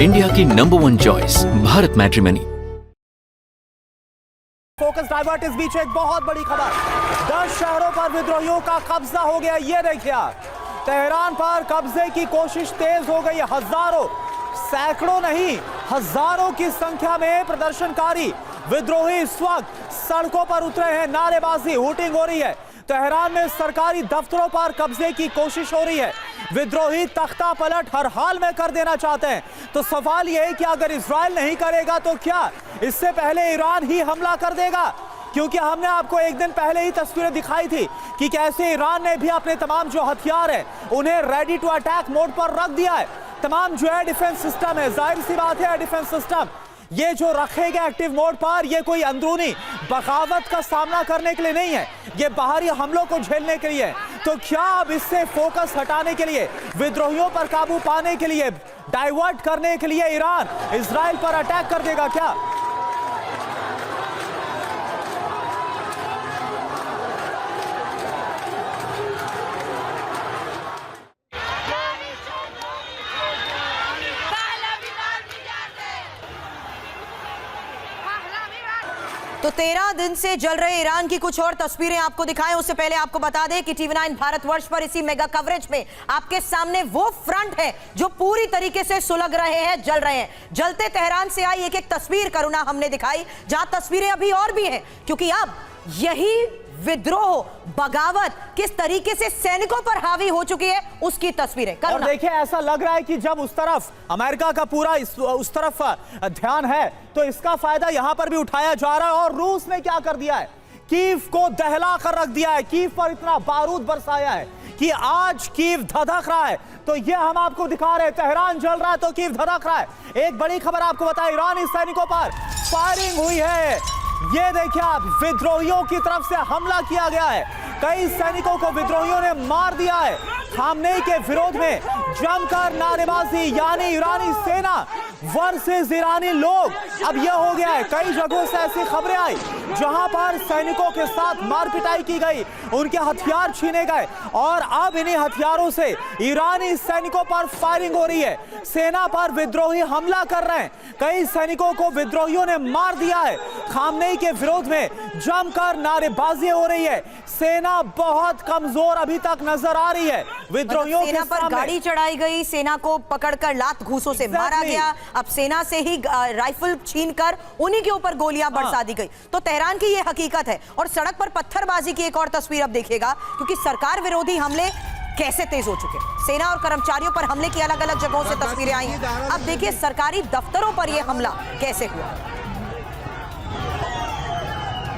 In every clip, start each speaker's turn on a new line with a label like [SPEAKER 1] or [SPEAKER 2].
[SPEAKER 1] India की #1 choice Bharat matrimony.
[SPEAKER 2] Focus divert, इस बीच एक बहुत बड़ी खबर। 10 शहरों पर विद्रोहियों का कब्जा हो गया। ये देखिए, तेहरान पर कब्जे की कोशिश तेज हो गई। हजारों, सैकड़ों नहीं, हजारों की संख्या में प्रदर्शनकारी विद्रोही इस वक्त सड़कों पर उतरे हैं। नारेबाजी, हूटिंग हो रही है। तेहरान में सरकारी दफ्तरों पर कब्जे की कोशिश हो रही है। विद्रोही तख्ता पलट हर हाल में कर देना चाहते हैं। तो सवाल यह है कि अगर इजराइल नहीं करेगा तो क्या इससे पहले ईरान ही हमला कर देगा? क्योंकि हमने आपको एक दिन पहले ही तस्वीरें दिखाई थी कि कैसे ईरान ने भी अपने तमाम जो हथियार है उन्हें रेडी टू अटैक मोड पर रख दिया है। तमाम जो है डिफेंस सिस्टम है, जाहिर सी बात है डिफेंस सिस्टम ये जो रखे गए एक्टिव मोड पर, ये कोई अंदरूनी बगावत का सामना करने के लिए नहीं है, ये बाहरी हमलों को झेलने के लिए है। तो क्या अब इससे फोकस हटाने के लिए, विद्रोहियों पर काबू पाने के लिए, डाइवर्ट करने के लिए ईरान इजराइल पर अटैक कर देगा क्या?
[SPEAKER 3] तो 13 दिन से जल रहे ईरान की कुछ और तस्वीरें आपको दिखाएं। उससे पहले आपको बता दें कि TV9 भारतवर्ष पर इसी मेगा कवरेज में आपके सामने वो फ्रंट है जो पूरी तरीके से सुलग रहे हैं, जल रहे हैं। जलते तेहरान से आई एक एक तस्वीर करुणा हमने दिखाई, जहां तस्वीरें अभी और भी हैं, क्योंकि अब यही विद्रोह, बगावत किस तरीके से सैनिकों पर हावी हो चुकी है उसकी तस्वीरें।
[SPEAKER 2] और देखिए, ऐसा लग रहा है कि जब उस तरफ अमेरिका का पूरा उस तरफ ध्यान है तो इसका फायदा यहां पर भी उठाया जा रहा है। और रूस ने क्या कर दिया है, कीव को दहला कर रख दिया है। कीव पर इतना बारूद बरसाया है कि आज कीव धधक रहा है। तो ये हम आपको दिखा रहे हैं, तेहरान जल रहा है तो कीव धधक रहा है। एक बड़ी खबर आपको बताएं, ईरानी सैनिकों पर फायरिंग हुई है। ये देखिए आप, विद्रोहियों की तरफ से हमला किया गया है। कई सैनिकों को विद्रोहियों ने मार दिया है। खामनेई के विरोध में जमकर नारेबाजी, यानी ईरानी सेना वर्सेस ईरानी लोग। अब यह हो गया है, कई जगहों से ऐसी खबरें आई जहां पर सैनिकों के साथ मारपिटाई की गई, उनके हथियार छीने गए और अब इन्हीं हथियारों से ईरानी सैनिकों पर फायरिंग हो रही है। सेना पर विद्रोही हमला कर रहे हैं। कई सैनिकों को विद्रोहियों ने मार दिया है। खामनेई के विरोध में जमकर नारेबाजी हो रही है। सेना बहुत कमजोर अभी तक नजर आ रही है। विद्रोहियों
[SPEAKER 3] सेना पर गाड़ी चढ़ाई गई, सेना को पकड़कर लात घूसों से मारा गया। अब सेना से ही राइफल छीनकर उन्हीं के ऊपर गोलियां बरसा दी गई। तो तेहरान की यह हकीकत है। और सड़क पर पत्थरबाजी की एक और तस्वीर अब देखिएगा, क्योंकि सरकार विरोधी हमले कैसे तेज हो चुके हैं। सेना और कर्मचारियों पर हमले की अलग अलग जगहों से तस्वीरें आई हैं। अब देखिए सरकारी दफ्तरों पर यह हमला कैसे हुआ।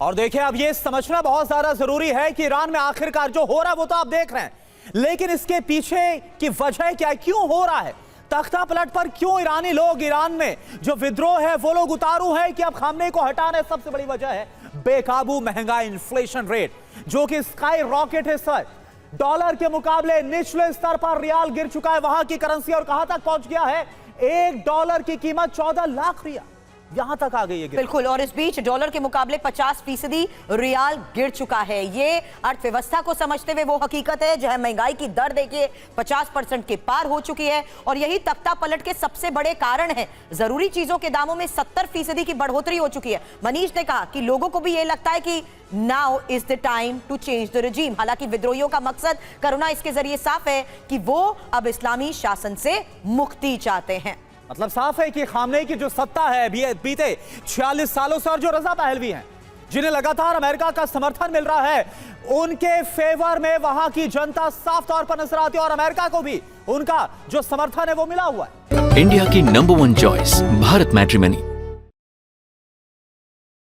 [SPEAKER 2] और देखिए, अब ये समझना बहुत ज्यादा जरूरी है कि ईरान में आखिरकार जो हो रहा है वो तो आप देख रहे हैं, लेकिन इसके पीछे की वजह क्या है, क्यों हो रहा है? तख्ता पलट पर क्यों ईरानी लोग, ईरान में जो विद्रोह है वो लोग उतारू है कि अब खामनेई को हटाना है? सबसे बड़ी वजह है बेकाबू महंगाई, इन्फ्लेशन रेट जो कि स्काई रॉकेट है सर। डॉलर के मुकाबले निचले स्तर पर रियाल गिर चुका है, वहां की करेंसी, और कहां तक पहुंच गया है? $1 की कीमत 14 लाख रियाल, यहां तक आ गई है।
[SPEAKER 3] बिल्कुल, और इस बीच डॉलर के मुकाबले 50% रियाल गिर चुका है। ये अर्थव्यवस्था को समझते हुए वो हकीकत है जहां महंगाई की दर देखिए 50% के पार हो चुकी है। और यही तख्ता पलट के सबसे बड़े कारण है। जरूरी चीजों के दामों में 70% की बढ़ोतरी हो चुकी है। मनीष ने कहा कि लोगों को भी ये लगता है कि now is the time to change the regime. हालांकि विद्रोहियों का मकसद करुणा इसके जरिए साफ है कि वो अब इस्लामी शासन से मुक्ति चाहते हैं।
[SPEAKER 2] मतलब साफ है कि खामनेई की जो सत्ता है बीते 46 सालों से, और जो रजा पहलवी हैं जिन्हें लगातार अमेरिका का समर्थन मिल रहा है, उनके फेवर में वहां की जनता साफ तौर पर नजर आती है और अमेरिका को भी उनका जो समर्थन है वो मिला हुआ है।
[SPEAKER 1] इंडिया की #1 चॉइस भारत मैट्रिमनी।